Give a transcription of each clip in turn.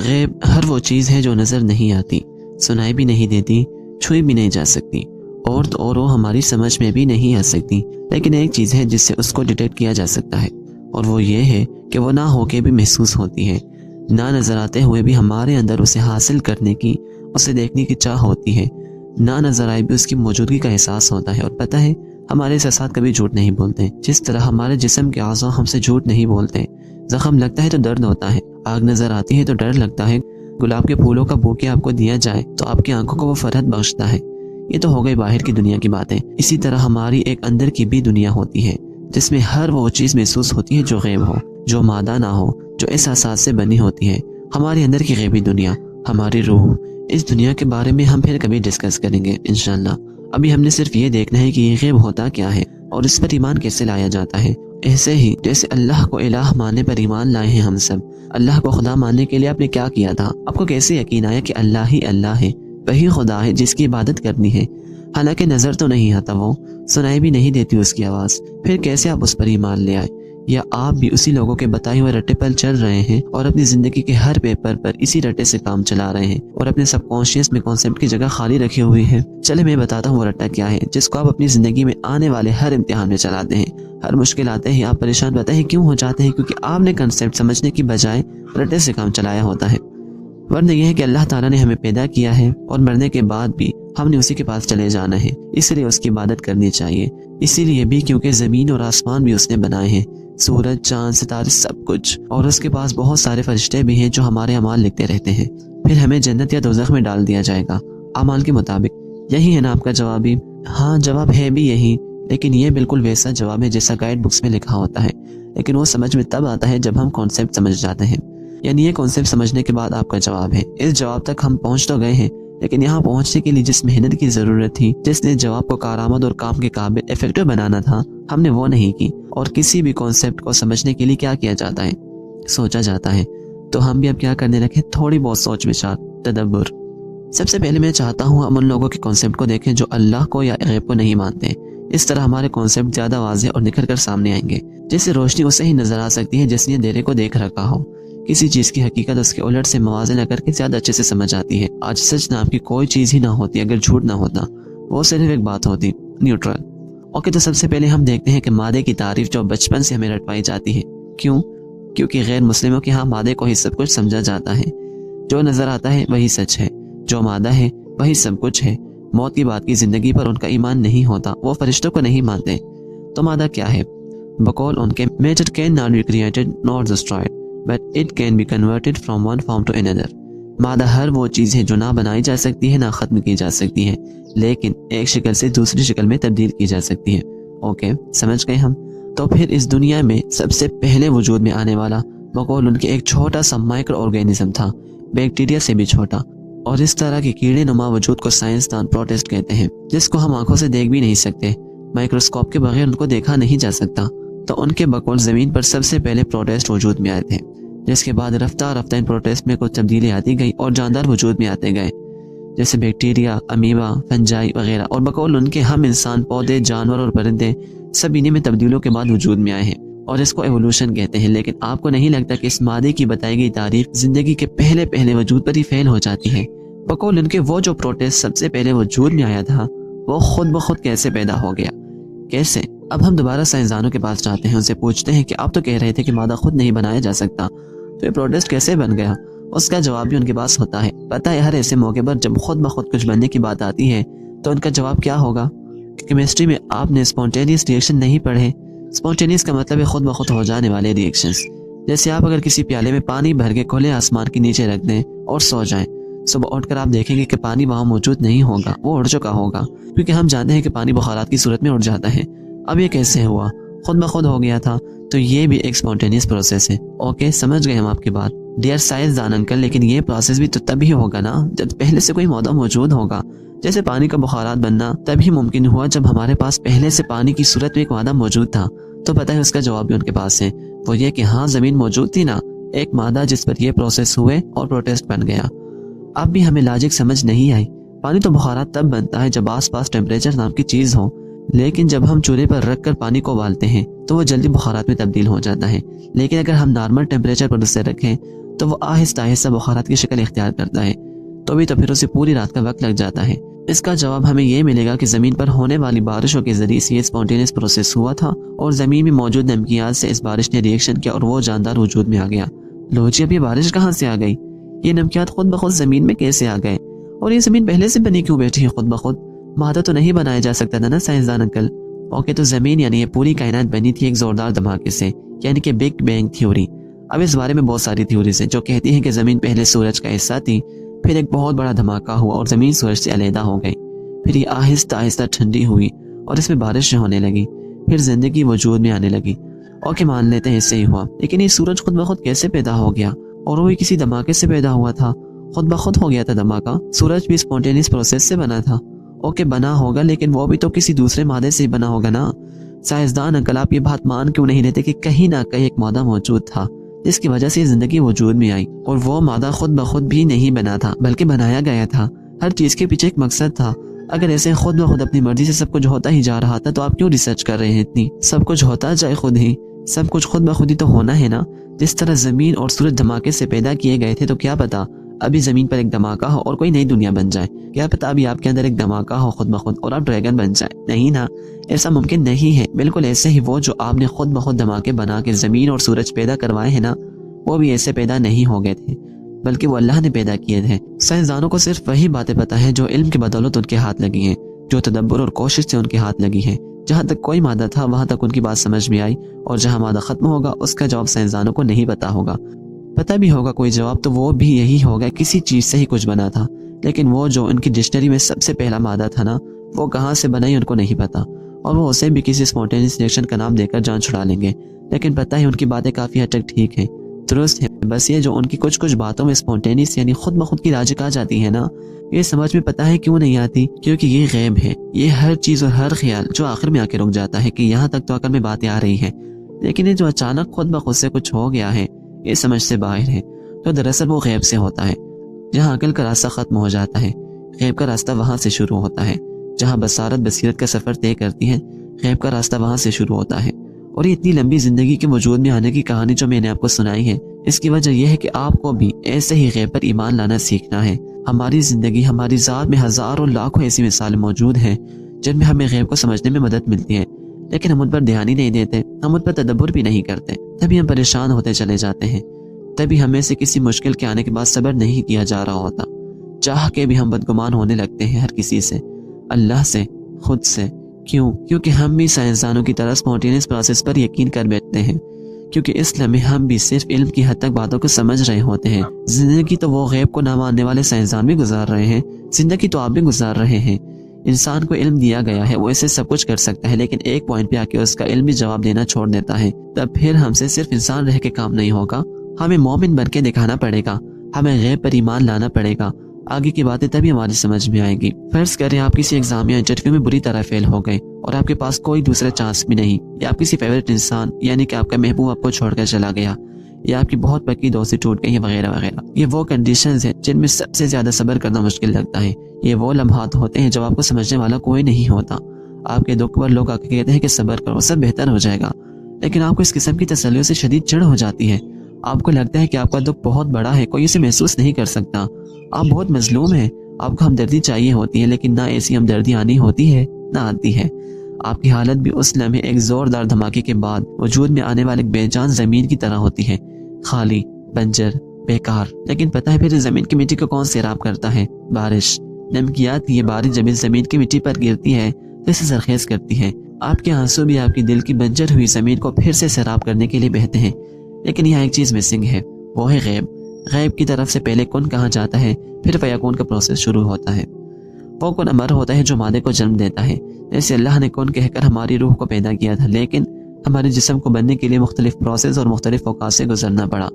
غیب ہر وہ چیز ہے جو نظر نہیں آتی، سنائی بھی نہیں دیتی، چھوئی بھی نہیں جا سکتی اور وہ ہماری سمجھ میں بھی نہیں آ سکتی، لیکن ایک چیز ہے جس سے اس کو ڈیٹیکٹ کیا جا سکتا ہے، اور وہ یہ ہے کہ وہ نہ ہو کے بھی محسوس ہوتی ہے، نہ نظر آتے ہوئے بھی ہمارے اندر اسے حاصل کرنے کی، اسے دیکھنے کی چاہ ہوتی ہے، نہ نظر آئے بھی اس کی موجودگی کا احساس ہوتا ہے۔ اور پتہ ہے ہمارے احساسات کبھی جھوٹ نہیں بولتے، جس طرح ہمارے جسم کے اعضاء ہم سے جھوٹ نہیں بولتے۔ زخم لگتا ہے تو درد ہوتا ہے، آگ نظر آتی ہے تو ڈر لگتا ہے، گلاب کے پھولوں کا بوکے آپ کو دیا جائے تو آپ کی آنکھوں کو وہ فرحت بخشتا ہے۔ یہ تو ہو گئی باہر کی دنیا کی باتیں۔ اسی طرح ہماری ایک اندر کی بھی دنیا ہوتی ہے جس میں ہر وہ چیز محسوس ہوتی ہے جو غیب ہو، جو مادہ نہ ہو، جو احساسات سے بنی ہوتی ہے۔ ہمارے اندر کی غیبی دنیا، ہماری روح، اس دنیا کے بارے میں ہم پھر کبھی ڈسکس کریں گے انشاءاللہ۔ ابھی ہم نے صرف یہ دیکھنا ہے کہ یہ غیب ہوتا کیا ہے اور اس پر ایمان کیسے لایا جاتا ہے۔ ایسے ہی جیسے اللہ کو الہ ماننے پر ایمان لائے ہیں ہم سب، اللہ کو خدا ماننے کے لیے آپ نے کیا کیا تھا؟ آپ کو کیسے یقین آیا کہ اللہ ہی اللہ ہے، وہی خدا ہے جس کی عبادت کرنی ہے؟ حالانکہ نظر تو نہیں آتا، وہ سنائی بھی نہیں دیتی اس کی آواز، پھر کیسے آپ اس پر ایمان لے آئے؟ یا آپ بھی اسی لوگوں کے بتائے ہوئے رٹے پر چل رہے ہیں اور اپنی زندگی کے ہر پیپر پر اسی رٹے سے کام چلا رہے ہیں اور اپنے سب کانشیس میں کانسیپٹ کی جگہ خالی رکھی ہوئی ہے؟ چلے میں بتاتا ہوں وہ رٹا کیا ہے جس کو آپ اپنی زندگی میں آنے والے ہر امتحان میں چلاتے ہیں۔ ہر مشکل آتے ہی آپ پریشان رہتے ہیں، کیوں ہو جاتے ہیں؟ کیونکہ آپ نے کنسیپٹ سمجھنے کی بجائے رٹے سے کام چلایا ہوتا ہے۔ ورنہ یہ ہے کہ اللہ تعالیٰ نے ہمیں پیدا کیا ہے اور مرنے کے بعد بھی ہم نے اسی کے پاس چلے جانا ہے، اس لیے اس کی عبادت کرنی چاہیے۔ اسی لیے بھی کیونکہ زمین اور آسمان بھی اس نے بنائے ہیں، سورج، چاند، ستارے، سب کچھ، اور اس کے پاس بہت سارے فرشتے بھی ہیں جو ہمارے اعمال لکھتے رہتے ہیں۔ پھر ہمیں جنت یا دوزخ میں ڈال دیا جائے گا اعمال کے مطابق۔ یہی ہے نا آپ کا جواب بھی؟ ہاں، جواب ہے بھی یہی، لیکن یہ بالکل ویسا جواب ہے جیسا گائیڈ بکس میں لکھا ہوتا ہے، لیکن وہ سمجھ میں تب آتا ہے جب ہم کانسیپٹ سمجھ جاتے ہیں۔ یعنی یہ کانسیپٹ سمجھنے کے بعد آپ کا جواب ہے۔ اس جواب تک ہم پہنچ تو گئے ہیں، لیکن یہاں پہنچنے کے لیے جس محنت کی ضرورت تھی، جس نے جواب کو کارآمد اور کام کے قابل افیکٹو بنانا تھا، ہم نے وہ نہیں کی۔ اور کسی بھی کانسیپٹ کو سمجھنے کے لیے کیا کیا جاتا ہے؟ سوچا جاتا ہے۔ تو ہم بھی اب کیا کرنے لگے؟ تھوڑی بہت سوچ بچار، تدبر۔ سب سے پہلے میں چاہتا ہوں ہم ان لوگوں کے کانسیپٹ کو دیکھیں جو اللہ کو یا غیب کو نہیں مانتے۔ اس طرح ہمارے کانسیپٹ زیادہ واضح اور نکھر کر سامنے آئیں گے، جس سے روشنی اسے ہی نظر آ سکتی ہے جس نے اندھیرے کو دیکھ رکھا ہو۔ کسی چیز کی حقیقت اس کے الٹ سے موازنہ کر کے زیادہ اچھے سے سمجھ آتی ہے۔ آج سچ نام کی کوئی چیز ہی نہ ہوتی اگر جھوٹ نہ ہوتا، وہ صرف ایک بات ہوتی، نیوٹرل۔ اوکے، تو سب سے پہلے ہم دیکھتے ہیں کہ مادے کی تعریف جو بچپن سے ہمیں رٹوائی جاتی ہے۔ کیوں؟ کیونکہ غیر مسلموں کے ہاں مادے کو ہی سب کچھ سمجھا جاتا ہے۔ جو نظر آتا ہے وہی سچ ہے، جو مادہ ہے وہی سب کچھ ہے۔ موت کی بات کی زندگی پر ان کا ایمان نہیں ہوتا، وہ فرشتوں کو نہیں مانتے۔ تو مادہ کیا ہے؟ بقول ان کے matter can not be created not destroyed but it can be converted from one form to another. مادہ ہر وہ چیز ہے جو نہ بنائی جا سکتی ہے نہ ختم کی جا سکتی ہے، لیکن ایک شکل سے دوسری شکل میں تبدیل کی جا سکتی ہے۔ اوکے، سمجھ گئے ہم؟ تو پھر اس دنیا میں سب سے پہلے وجود میں آنے والا بقول ان کے ایک چھوٹا سا مائکرو آرگینزم تھا، بیکٹیریا سے بھی چھوٹا، اور اس طرح کے کیڑے نما وجود کو سائنسدان پروٹسٹ کہتے ہیں، جس کو ہم آنکھوں سے دیکھ بھی نہیں سکتے، مائکروسکوپ کے بغیر ان کو دیکھا نہیں جا سکتا۔ تو ان کے بقول زمین پر سب سے پہلے پروٹسٹ وجود میں آئے تھے، جس کے بعد رفتہ رفتہ ان پروٹسٹ میں کچھ تبدیلی آتی گئی اور جاندار وجود میں آتے گئے، جیسے بیکٹیریا، امیبا، فنجائی وغیرہ۔ اور بقول ان کے ہم انسان، پودے، جانور اور پرندے سب انہیں میں تبدیلیوں کے بعد وجود میں آئے ہیں، اور اس کو ایوولوشن کہتے ہیں۔ لیکن آپ کو نہیں لگتا کہ اس مادے کی بتائی گئی تاریخ زندگی کے پہلے وجود پر ہی فیل ہو جاتی ہے؟ بقول ان کے وہ جو پروٹسٹ سب سے پہلے وجود میں آیا تھا، وہ خود بخود کیسے پیدا ہو گیا؟ کیسے؟ اب ہم دوبارہ سائنسدانوں کے پاس جاتے ہیں، ان سے پوچھتے ہیں کہ آپ تو کہہ رہے تھے کہ مادہ خود نہیں بنایا جا سکتا، تو یہ پروٹسٹ کیسے بن گیا؟ اس کا جواب بھی ان کے پاس ہوتا ہے۔ پتہ ہے ہر ایسے موقع پر جب خود بخود کچھ بننے کی بات آتی ہے تو ان کا جواب کیا ہوگا؟ کیمسٹری میں آپ نے اسپونٹینیس ریئیکشن نہیں پڑھے؟ اسپونٹینیس کا مطلب ہے خود بخود ہو جانے والے ریئیکشنز۔ جیسے آپ اگر کسی پیالے میں پانی بھر کے کھلے آسمان کے نیچے رکھ دیں اور سو جائیں، صبح اٹھ کر آپ دیکھیں گے کہ پانی وہاں موجود نہیں ہوگا، وہ اڑ چکا ہوگا، کیونکہ ہم جانتے ہیں کہ پانی بخارات کی صورت میں اڑ جاتا ہے۔ اب یہ کیسے ہوا؟ خود بخود ہو گیا تھا، تو یہ بھی ایک اسپونٹینیس پروسیس ہے۔ اوکے، سمجھ گئے ہم آپ کی بات ڈیئر سائنسدان انکل، لیکن یہ پروسیس بھی تو تبھی ہوگا نا جب پہلے سے کوئی مادہ موجود ہوگا۔ جیسے پانی کا بخارات بننا تبھی ممکن ہوا جب ہمارے پاس پہلے سے پانی کی صورت میں ایک مادہ موجود تھا۔ تو پتہ ہے اس کا جواب بھی ان کے پاس ہے، وہ یہ کہ ہاں زمین موجود تھی نا، ایک مادہ جس پر یہ پروسیس ہوئے اور پروٹسٹ بن گیا۔ اب بھی ہمیں لاجک سمجھ نہیں آئی۔ پانی تو بخارات تب بنتا ہے جب آس پاس ٹیمپریچر نام کی چیز ہو، لیکن جب ہم چولہے پر رکھ کر پانی کو ابالتے ہیں تو وہ جلدی بخارات میں تبدیل ہو جاتا ہے۔ لیکن اگر ہم نارمل ٹیمپریچر پر اسے رکھیں تو وہ آہستہ آہستہ بخارات کی شکل اختیار کرتا ہے، تو بھی تو پھر اسے پوری رات کا وقت لگ جاتا ہے۔ اس کا جواب ہمیں یہ ملے گا کہ زمین پر ہونے والی بارشوں کے ذریعے سے یہ اسپونٹینیس پروسیس ہوا تھا، اور زمین میں موجود نمکیات سے اس بارش نے ریئیکشن کیا اور وہ جاندار وجود میں آ گیا۔ لو جی، اب یہ بارش کہاں سے آ گئی؟ یہ نمکیات خود بخود زمین میں کیسے آ گئے؟ اور یہ زمین پہلے سے بنی کیوں بیٹھی ہے خود بخود؟ مادہ تو نہیں بنایا جا سکتا تھا نا سائنسدان انکل؟ اوکے، تو زمین یعنی یہ پوری کائنات بنی تھی ایک زوردار دھماکے سے، یعنی کہ بگ بینگ تھیوری۔ اب اس بارے میں بہت ساری تھیوریز ہیں جو کہتی ہیں کہ زمین پہلے سورج کا حصہ تھی، پھر ایک بہت بڑا دھماکہ ہوا اور زمین سورج سے علیحدہ ہو گئی، پھر یہ آہستہ آہستہ ٹھنڈی ہوئی اور اس میں بارشیں ہونے لگی، پھر زندگی وجود میں آنے لگی۔ اوکے، مان لیتے ہیں اس سے ہی ہوا، لیکن یہ سورج خود بخود کیسے پیدا ہو گیا؟ اور وہ کسی دھماکے سے پیدا ہوا تھا؟ خود بخود ہو گیا تھا دھماکہ؟ سورج بھی اسپونٹینیس پروسیس سے بنا تھا؟ اوکے، بنا ہوگا، لیکن وہ بھی تو کسی دوسرے مادے سے ہی بنا ہوگا نا۔ سائنسدان انکل، آپ یہ بات مان کیوں نہیں لیتے کہ کہیں نہ کہیں ایک مادہ موجود تھا جس کی وجہ سے زندگی وجود میں آئی، اور وہ مادہ خود بخود بھی نہیں بنا تھا بلکہ بنایا گیا تھا؟ ہر چیز کے پیچھے ایک مقصد تھا۔ اگر ایسے خود بخود اپنی مرضی سے سب کچھ ہوتا ہی جا رہا تھا تو آپ کیوں ریسرچ کر رہے ہیں اتنی؟ سب کچھ ہوتا جائے خود ہی، سب کچھ خود بخود ہی تو ہونا ہے نا۔ جس طرح زمین اور سورج دھماکے سے پیدا کیے گئے تھے، تو کیا پتا ابھی زمین پر ایک دھماکہ ہو اور کوئی نئی دنیا بن جائے؟ کیا پتا ابھی آپ کے اندر ایک دھماکہ ہو خود بخود اور آپ ڈریگن بن جائیں؟ نہیں نا، ایسا ممکن نہیں ہے۔ بالکل ایسے ہی وہ جو آپ نے خود بخود دھماکے بنا کے زمین اور سورج پیدا کروائے ہیں نا، وہ بھی ایسے پیدا نہیں ہو گئے تھے بلکہ وہ اللہ نے پیدا کیے تھے۔ سائنسدانوں کو صرف وہی باتیں پتہ ہیں جو علم کی بدولت ان کے ہاتھ لگی ہیں، جو تدبر اور کوشش سے ان کے ہاتھ لگی ہیں۔ جہاں تک کوئی مادہ تھا وہاں تک ان کی بات سمجھ میں آئی، اور جہاں مادہ ختم ہوگا اس کا جواب سائنسدانوں کو نہیں پتا ہوگا۔ پتہ بھی ہوگا کوئی جواب تو وہ بھی یہی ہوگا، کسی چیز سے ہی کچھ بنا تھا، لیکن وہ جو ان کی ڈکشنری میں سب سے پہلا مادہ تھا نا، وہ کہاں سے بنا ہی ان کو نہیں پتا، اور وہ اسے بھی کسی اسپونٹینیس ریئیکشن کا نام دے کر جان چھڑا لیں گے۔ لیکن پتہ ہے ان کی باتیں کافی حد تک ٹھیک ہیں، درست ہے، بس یہ جو ان کی کچھ باتوں میں اسپونٹینیس یعنی خود بخود کی لاجک آ جاتی ہے نا، یہ سمجھ میں پتہ ہے کیوں نہیں آتی؟ کیونکہ یہ غیب ہے۔ یہ ہر چیز اور ہر خیال جو آخر میں آ کے رک جاتا ہے کہ یہاں تک تو عقل میں باتیں آ رہی ہیں، لیکن یہ جو اچانک خود بخود سے کچھ ہو گیا ہے، یہ سمجھ سے باہر ہے، تو دراصل وہ غیب سے ہوتا ہے۔ جہاں عقل کا راستہ ختم ہو جاتا ہے، غیب کا راستہ وہاں سے شروع ہوتا ہے۔ جہاں بصیرت کا سفر طے کرتی ہے، غیب کا راستہ وہاں سے شروع ہوتا ہے۔ اور یہ اتنی لمبی زندگی کے وجود میں آنے کی کہانی جو میں نے آپ کو سنائی ہے، اس کی وجہ یہ ہے کہ آپ کو بھی ایسے ہی غیب پر ایمان لانا سیکھنا ہے۔ ہماری زندگی، ہماری ذات میں ہزاروں لاکھوں ایسی مثالیں موجود ہیں جن میں ہمیں غیب کو سمجھنے میں مدد ملتی ہے، لیکن ہم ان پر دھیان ہی نہیں دیتے، ہم ان پر تدبر بھی نہیں کرتے، تبھی ہم پریشان ہوتے چلے جاتے ہیں۔ تبھی ہمیں سے کسی مشکل کے آنے کے بعد صبر نہیں کیا جا رہا ہوتا، چاہ کے بھی ہم بدگمان ہونے لگتے ہیں ہر کسی سے، اللہ سے، خود سے۔ کیوں؟ کیونکہ ہم بھی سائنسدانوں کی طرح اسپونٹینیس پروسیس پر یقین کر بیٹھتے ہیں، کیونکہ اس لمحے ہم بھی صرف علم کی حد تک باتوں کو سمجھ رہے ہوتے ہیں۔ زندگی تو وہ غیب کو نہ ماننے والے سائنسدان بھی گزار رہے ہیں، زندگی تو آپ بھی گزار رہے ہیں۔ انسان کو علم دیا گیا ہے، وہ اسے سب کچھ کر سکتا ہے، لیکن ایک پوائنٹ پہ آ کے اس کا علم بھی جواب دینا چھوڑ دیتا ہے۔ تب پھر ہم سے صرف انسان رہ کے کام نہیں ہوگا، ہمیں مومن بن کے دکھانا پڑے گا، ہمیں غیب پر ایمان لانا پڑے گا۔ آگے کی باتیں تبھی ہماری سمجھ میں آئے گی۔ فرض کریں آپ کسی ایگزام یا انٹرویو میں بری طرح فیل ہو گئے اور آپ کے پاس کوئی دوسرا چانس بھی نہیں، یا آپ کسی فیوریٹ انسان یعنی کہ آپ کا محبوب آپ کو چھوڑ کر چلا گیا، یا آپ کی بہت پکی دوستی ٹوٹ گئی، وغیرہ وغیرہ۔ یہ وہ کنڈیشنز ہیں جن میں سب سے زیادہ صبر کرنا مشکل لگتا ہے۔ یہ وہ لمحات ہوتے ہیں جب آپ کو سمجھنے والا کوئی نہیں ہوتا۔ آپ کے دکھ پر لوگ آ کے کہتے ہیں کہ صبر کرو، سب بہتر ہو جائے گا، لیکن آپ کو اس قسم کی تسلیوں سے شدید چڑھ ہو جاتی ہے۔ آپ کو لگتا ہے کہ آپ کا دکھ بہت بڑا ہے، کوئی اسے محسوس نہیں کر سکتا، آپ بہت مظلوم ہیں، آپ کو ہمدردی چاہیے ہوتی ہے، لیکن نہ ایسی ہمدردی آنی ہوتی ہے نہ آتی ہے۔ آپ کی حالت بھی اس لمحے ایک زوردار دھماکے کے بعد وجود میں آنے والے بے جان زمین کی طرح ہوتی ہے، خالی، بنجر، بیکار۔ لیکن پتہ ہے پھر زمین کی مٹی کو کون سیراب کرتا ہے؟ بارش۔ نمکیات کی یہ بارش جب اس زمین کی مٹی پر گرتی ہے تو اسے زرخیز کرتی ہے۔ آپ کے آنسو بھی آپ کی دل کی بنجر ہوئی زمین کو پھر سے سیراب کرنے کے لیے بہتے ہیں، لیکن یہاں ایک چیز مسنگ ہے، وہ ہے غیب۔ غیب کی طرف سے پہلے کن کہا جاتا ہے، پھر فیکون کا پروسیس شروع ہوتا ہے۔ وہ کن امر ہوتا ہے جو مادے کو جنم دیتا ہے، جیسے اللہ نے کن کہہ کر ہماری روح کو پیدا کیا تھا، لیکن ہمارے جسم کو بننے کے لیے مختلف پروسیس اور مختلف اوقات سے گزرنا پڑا۔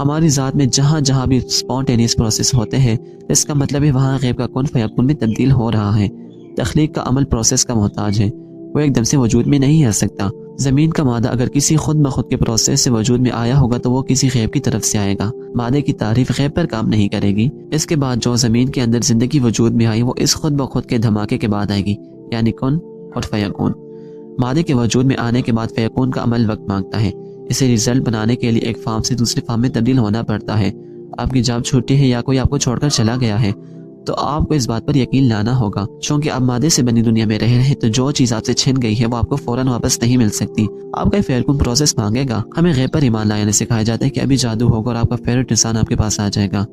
ہماری ذات میں جہاں جہاں بھی اسپونٹینیس پروسیس ہوتے ہیں، اس کا مطلب ہے وہاں غیب کا کن فیکون میں تبدیل ہو رہا ہے۔ تخلیق کا عمل پروسیس کا محتاج ہے، وہ ایک دم سے وجود میں نہیں آ سکتا۔ زمین کا مادہ اگر کسی خود بخود کے پروسیس سے وجود میں آیا ہوگا تو وہ کسی غیب کی طرف سے آئے گا۔ مادے کی تعریف غیب پر کام نہیں کرے گی۔ اس کے بعد جو زمین کے اندر زندگی وجود میں آئی وہ اس خود بخود کے دھماکے کے بعد آئے گی، یعنی کن اور فیکون۔ مادے کے وجود میں آنے کے بعد فیکون کا عمل وقت مانگتا ہے۔ اسے رزلٹ بنانے کے لیے ایک فارم سے دوسری فارم میں تبدیل ہونا پڑتا ہے۔ آپ کی جاب چھوٹی ہے یا کوئی آپ کو چھوڑ کر چلا گیا ہے تو آپ کو اس بات پر یقین لانا ہوگا، چونکہ آپ مادے سے بنی دنیا میں رہ رہے ہیں تو جو چیز آپ سے چھن گئی ہے وہ آپ کو فوراً واپس نہیں مل سکتی۔ آپ کا فیرکن پروسیس مانگے گا۔ ہمیں غیب پر ایمان لانے سکھایا جاتا ہے کہ ابھی جادو ہوگا اور آپ کا فیوریٹ انسان آپ کے پاس آ جائے گا،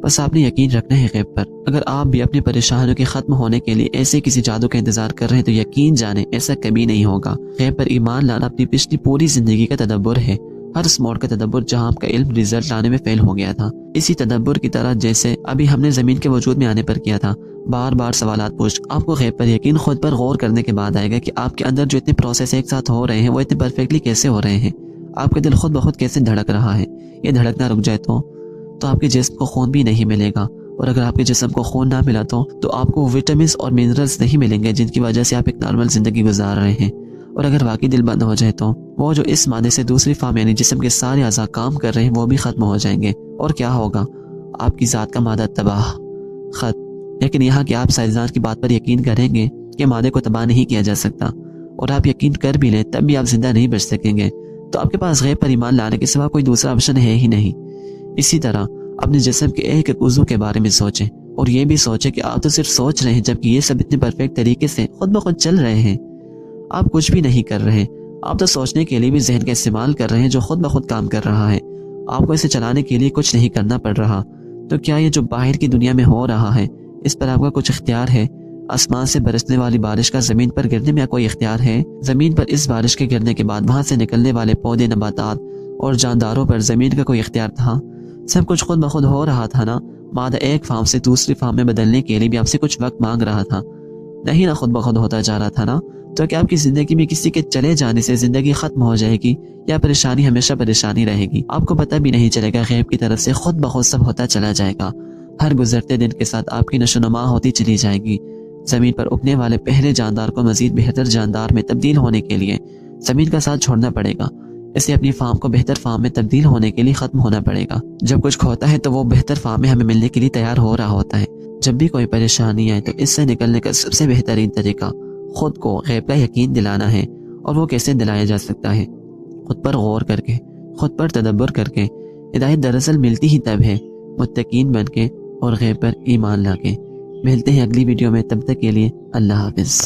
بس آپ نے یقین رکھنا ہے غیب پر۔ اگر آپ بھی اپنی پریشانیوں کے ختم ہونے کے لیے ایسے کسی جادو کا انتظار کر رہے ہیں تو یقین جانیں ایسا کبھی نہیں ہوگا۔ غیب پر ایمان لانا اپنی پچھلی پوری زندگی کا تدبر ہے، ہر اس موڑ کا تدبر جہاں آپ کا علم رزلٹ لانے میں فیل ہو گیا تھا، اسی تدبر کی طرح جیسے ابھی ہم نے زمین کے وجود میں آنے پر کیا تھا۔ بار بار سوالات پوچھ آپ کو غیب پر یقین خود پر غور کرنے کے بعد آئے گا کہ آپ کے اندر جو اتنے پروسیس ایک ساتھ ہو رہے ہیں وہ اتنے پرفیکٹلی کیسے ہو رہے ہیں۔ آپ کا دل خود بخود کیسے دھڑک رہا ہے، یہ دھڑکنا رک جائے تو آپ کے جسم کو خون بھی نہیں ملے گا، اور اگر آپ کے جسم کو خون نہ ملا تو آپ کو وٹامنز اور منرلز نہیں ملیں گے جن کی وجہ سے آپ ایک نارمل زندگی گزار رہے ہیں۔ اور اگر واقعی دل بند ہو جائے تو وہ جو اس مادے سے دوسری فارم یعنی جسم کے سارے اعضاء کام کر رہے ہیں وہ بھی ختم ہو جائیں گے، اور کیا ہوگا؟ آپ کی ذات کا مادہ تباہ، ختم۔ لیکن یہاں کہ آپ سائنسدان کی بات پر یقین کریں گے کہ مادے کو تباہ نہیں کیا جا سکتا، اور آپ یقین کر بھی لیں تب بھی آپ زندہ نہیں بچ سکیں گے، تو آپ کے پاس غیب پر ایمان لانے کے سوا کوئی دوسرا آپشن ہے ہی نہیں۔ اسی طرح اپنے جسم کے ایک ایک عضو کے بارے میں سوچیں، اور یہ بھی سوچیں کہ آپ تو صرف سوچ رہے ہیں جبکہ یہ سب اتنے پرفیکٹ طریقے سے خود بخود چل رہے ہیں۔ آپ کچھ بھی نہیں کر رہے، آپ تو سوچنے کے لیے بھی ذہن کا استعمال کر رہے ہیں جو خود بخود کام کر رہا ہے۔ آپ کو اسے چلانے کے لیے کچھ نہیں کرنا پڑ رہا، تو کیا یہ جو باہر کی دنیا میں ہو رہا ہے اس پر آپ کا کچھ اختیار ہے؟ آسمان سے برسنے والی بارش کا زمین پر گرنے میں کوئی اختیار ہے؟ زمین پر اس بارش کے گرنے کے بعد وہاں سے نکلنے والے پودے، نباتات اور جانداروں پر زمین کا کوئی اختیار تھا؟ سب کچھ خود بخود ہو رہا تھا نا۔ مادہ ایک فارم سے دوسری فارم میں بدلنے کے لیے بھی آپ سے کچھ وقت مانگ رہا تھا، نہیں نا؟ خود بخود ہوتا جا رہا تھا نا۔ تو کیا آپ کی زندگی میں کسی کے چلے جانے سے زندگی ختم ہو جائے گی، یا پریشانی ہمیشہ پریشانی رہے گی؟ آپ کو پتہ بھی نہیں چلے گا، غیب کی طرف سے خود بخود سب ہوتا چلا جائے گا۔ ہر گزرتے دن کے ساتھ آپ کی نشو و نما ہوتی چلی جائے گی۔ زمین پر اگنے والے پہلے جاندار کو مزید بہتر جاندار میں تبدیل ہونے کے لیے زمین کا ساتھ چھوڑنا پڑے گا، اسے اپنی فارم کو بہتر فارم میں تبدیل ہونے کے لیے ختم ہونا پڑے گا۔ جب کچھ کھوتا ہے تو وہ بہتر فارم میں ہمیں ملنے کے لیے تیار ہو رہا ہوتا ہے۔ جب بھی کوئی پریشانی آئے تو اس سے نکلنے کا سب سے بہترین طریقہ خود کو غیب کا یقین دلانا ہے، اور وہ کیسے دلایا جا سکتا ہے؟ خود پر غور کر کے، خود پر تدبر کر کے۔ ہدایت دراصل ملتی ہی تب ہے متقین بن کے اور غیب پر ایمان لا کے۔ ملتے ہیں اگلی ویڈیو میں، تب تک کے لیے اللہ حافظ۔